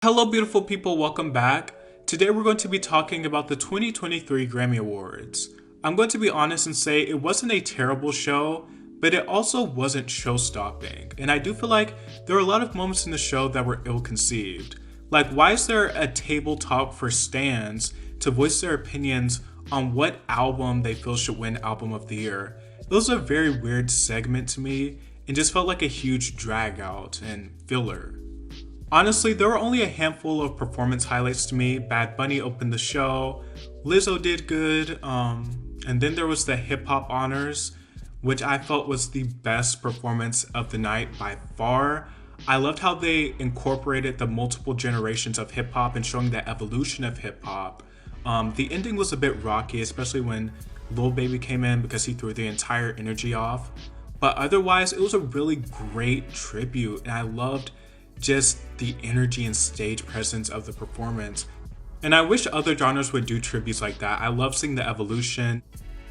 Hello, beautiful people, welcome back. Today we're going to be talking about the 2023 Grammy Awards. I'm going to be honest and say it wasn't a terrible show, but it also wasn't show-stopping. And I do feel like there were a lot of moments in the show that were ill-conceived. Like, why is there a table talk for stans to voice their opinions on what album they feel should win Album of the Year? It was a very weird segment to me and just felt like a huge drag out and filler. Honestly, there were only a handful of performance highlights to me. Bad Bunny opened the show, Lizzo did good, and then there was the hip hop honors, which I felt was the best performance of the night by far. I loved how they incorporated the multiple generations of hip hop and showing the evolution of hip hop. The ending was a bit rocky, especially when Lil Baby came in because he threw the entire energy off. But otherwise, it was a really great tribute, and I loved just the energy and stage presence of the performance. And I wish other genres would do tributes like that. I love seeing the evolution.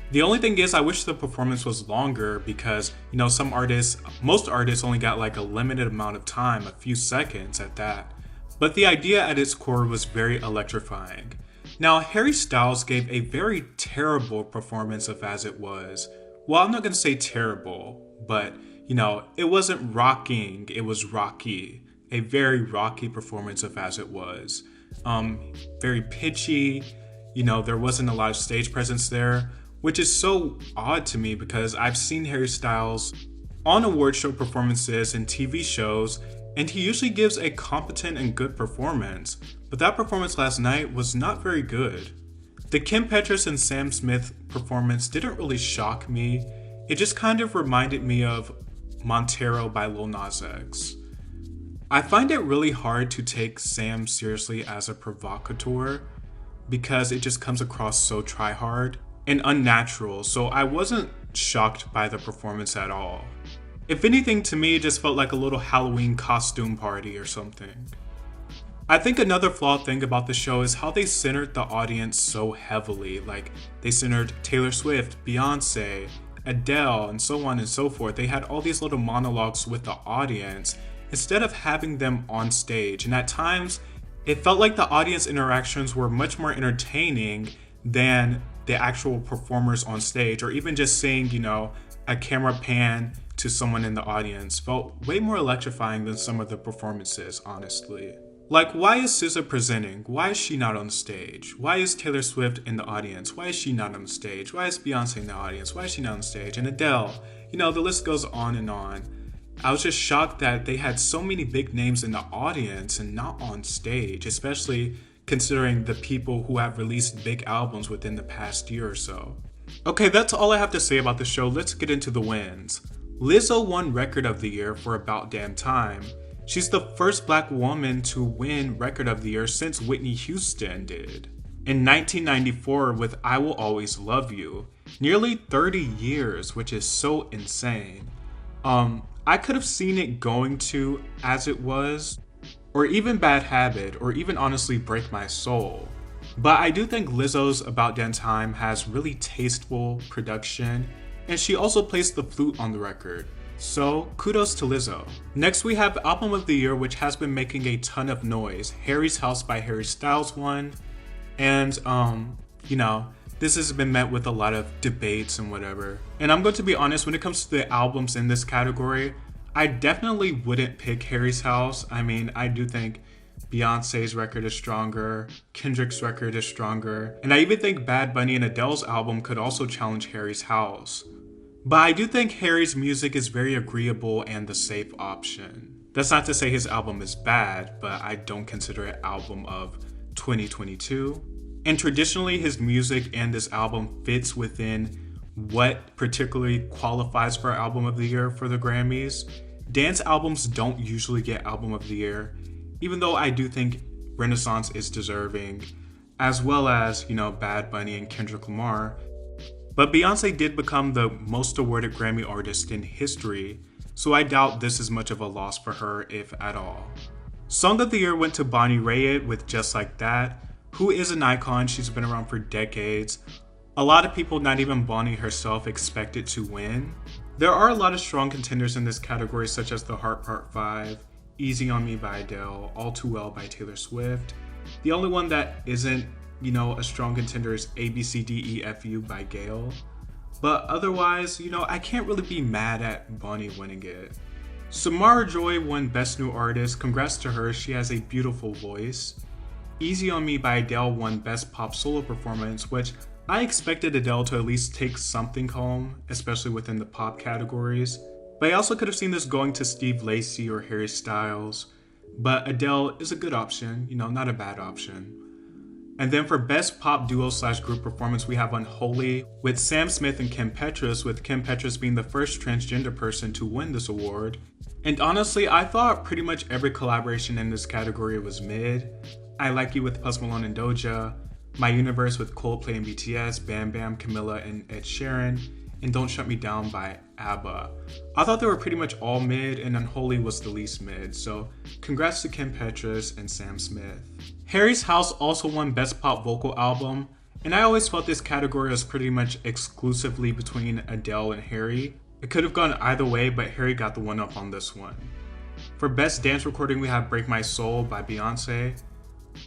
The only thing is I wish the performance was longer because, most artists only got like a limited amount of time, a few seconds at that. But the idea at its core was very electrifying. Now, Harry Styles gave a very terrible performance of As It Was. Well, I'm not gonna say terrible, but it wasn't rocking, it was rocky. A very rocky performance of As It Was. Very pitchy, there wasn't a lot of stage presence there, which is so odd to me because I've seen Harry Styles on award show performances and TV shows, and he usually gives a competent and good performance, but that performance last night was not very good. The Kim Petras and Sam Smith performance didn't really shock me, it just kind of reminded me of Montero by Lil Nas X. I find it really hard to take Sam seriously as a provocateur because it just comes across so try-hard and unnatural, so I wasn't shocked by the performance at all. If anything, to me, it just felt like a little Halloween costume party or something. I think another flawed thing about the show is how they centered the audience so heavily. Like, they centered Taylor Swift, Beyonce, Adele, and so on and so forth. They had all these little monologues with the audience instead of having them on stage. And at times, it felt like the audience interactions were much more entertaining than the actual performers on stage, or even just seeing, a camera pan to someone in the audience felt way more electrifying than some of the performances, honestly. Like, why is SZA presenting? Why is she not on stage? Why is Taylor Swift in the audience? Why is she not on stage? Why is Beyonce in the audience? Why is she not on stage? And Adele, the list goes on and on. I was just shocked that they had so many big names in the audience and not on stage, especially considering the people who have released big albums within the past year or so. Okay, that's all I have to say about the show. Let's get into the wins. Lizzo won Record of the Year for About Damn Time. She's the first Black woman to win Record of the Year since Whitney Houston did in 1994 with I Will Always Love You. Nearly 30 years, which is so insane. I could have seen it going to As It Was, or even Bad Habit, or even honestly Break My Soul. But I do think Lizzo's About Damn Time has really tasteful production, and she also plays the flute on the record. So kudos to Lizzo. Next we have Album of the Year, which has been making a ton of noise. Harry's House by Harry Styles won, and this has been met with a lot of debates and whatever. And I'm going to be honest, when it comes to the albums in this category, I definitely wouldn't pick Harry's House. I mean, I do think Beyonce's record is stronger, Kendrick's record is stronger, and I even think Bad Bunny and Adele's album could also challenge Harry's House. But I do think Harry's music is very agreeable and the safe option. That's not to say his album is bad, but I don't consider it album of 2022. And traditionally, his music and this album fits within what particularly qualifies for Album of the Year for the Grammys. Dance albums don't usually get Album of the Year, even though I do think Renaissance is deserving, as well as, Bad Bunny and Kendrick Lamar. But Beyonce did become the most awarded Grammy artist in history, so I doubt this is much of a loss for her, if at all. Song of the Year went to Bonnie Raitt with Just Like That, who is an icon. She's been around for decades. A lot of people, not even Bonnie herself, expected to win. There are a lot of strong contenders in this category, such as The Heart Part 5, Easy on Me by Adele, All Too Well by Taylor Swift. The only one that isn't, a strong contender is ABCDEFU by Gayle. But otherwise, I can't really be mad at Bonnie winning it. Samara Joy won Best New Artist. Congrats to her, she has a beautiful voice. Easy on Me by Adele won Best Pop Solo Performance, which I expected Adele to at least take something home, especially within the pop categories. But I also could have seen this going to Steve Lacy or Harry Styles. But Adele is a good option, not a bad option. And then for Best Pop Duo/Group Performance, we have Unholy with Sam Smith and Kim Petras, with Kim Petras being the first transgender person to win this award. And honestly, I thought pretty much every collaboration in this category was mid. I Like You with Post Malone and Doja, My Universe with Coldplay and BTS, Bam Bam, Camilla and Ed Sheeran, and Don't Shut Me Down by ABBA. I thought they were pretty much all mid, and Unholy was the least mid, so congrats to Kim Petras and Sam Smith. Harry's House also won Best Pop Vocal Album, and I always felt this category was pretty much exclusively between Adele and Harry. It could have gone either way, but Harry got the one up on this one. For Best Dance Recording, we have Break My Soul by Beyonce.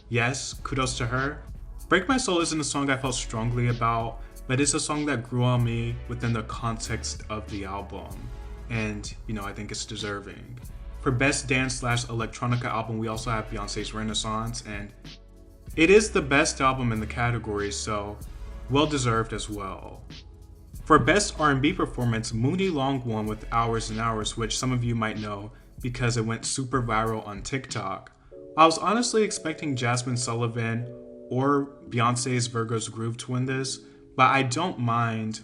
Yes, kudos to her. Break My Soul isn't a song I felt strongly about, but it's a song that grew on me within the context of the album, and I think it's deserving. For Best Dance/Electronica Album, we also have Beyonce's Renaissance, and it is the best album in the category, so well deserved as well. For Best R&B Performance, Mooney Long won with Hours and Hours, which some of you might know because it went super viral on TikTok. I was honestly expecting Jasmine Sullivan or Beyonce's Virgo's Groove to win this, but I don't mind,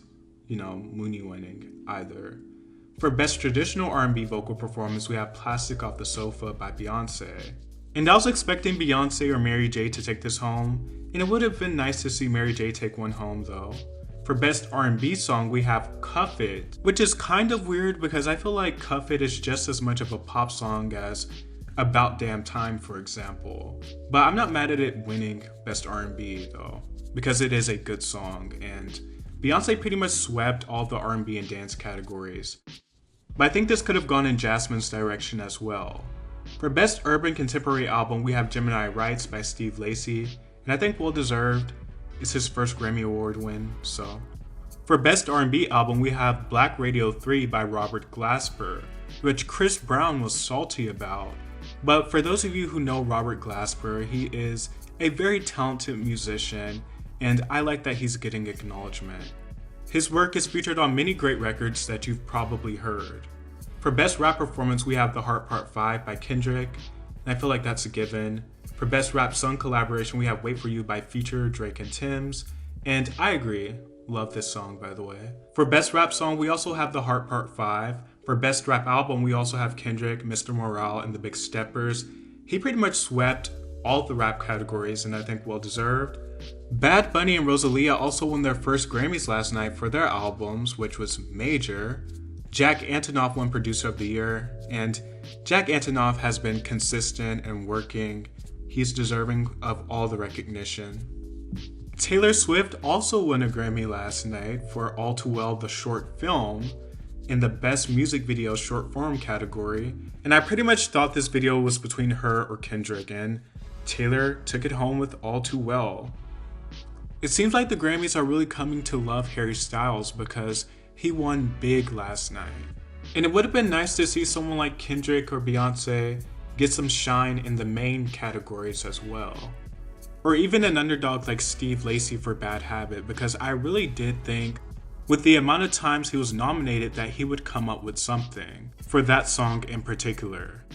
Mooney winning either. For Best Traditional R&B Vocal Performance, we have Plastic Off the Sofa by Beyonce. And I was expecting Beyonce or Mary J to take this home, and it would have been nice to see Mary J take one home though. For Best R&B Song, we have Cuff It, which is kind of weird because I feel like Cuff It is just as much of a pop song as About Damn Time, for example. But I'm not mad at it winning Best R&B though, because it is a good song, and Beyonce pretty much swept all the R&B and dance categories. But I think this could have gone in Jasmine's direction as well. For Best Urban Contemporary Album, we have Gemini Rights by Steve Lacy, and I think well deserved. It's his first Grammy Award win, so. For Best R&B Album, we have Black Radio 3 by Robert Glasper, which Chris Brown was salty about. But for those of you who know Robert Glasper, he is a very talented musician, and I like that he's getting acknowledgement. His work is featured on many great records that you've probably heard. For Best Rap Performance, we have The Heart Part 5 by Kendrick, and I feel like that's a given. For Best Rap Song Collaboration, we have Wait For You by Future, Drake and Tim's, and I agree, love this song by the way. For Best Rap Song, we also have The Heart Part 5. For Best Rap Album, we also have Kendrick, Mr. Morale, and The Big Steppers. He pretty much swept all the rap categories, and I think well deserved. Bad Bunny and Rosalia also won their first Grammys last night for their albums, which was major. Jack Antonoff won Producer of the Year, and Jack Antonoff has been consistent and working. He's deserving of all the recognition. Taylor Swift also won a Grammy last night for All Too Well, the short film, in the Best Music Video Short Form category, and I pretty much thought this video was between her or Kendrick, and Taylor took it home with All Too Well. It seems like the Grammys are really coming to love Harry Styles because he won big last night. And it would have been nice to see someone like Kendrick or Beyonce get some shine in the main categories as well. Or even an underdog like Steve Lacy for Bad Habit, because I really did think with the amount of times he was nominated that he would come up with something for that song in particular.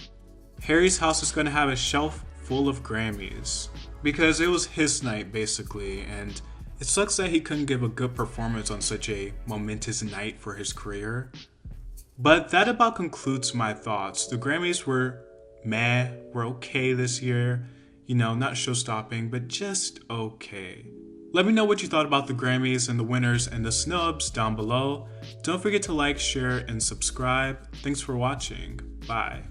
Harry's House is going to have a shelf full of Grammys because it was his night basically, and it sucks that he couldn't give a good performance on such a momentous night for his career. But that about concludes my thoughts. The Grammys were okay this year. Not show-stopping, but just okay. Let me know what you thought about the Grammys and the winners and the snubs down below. Don't forget to like, share, and subscribe. Thanks for watching. Bye.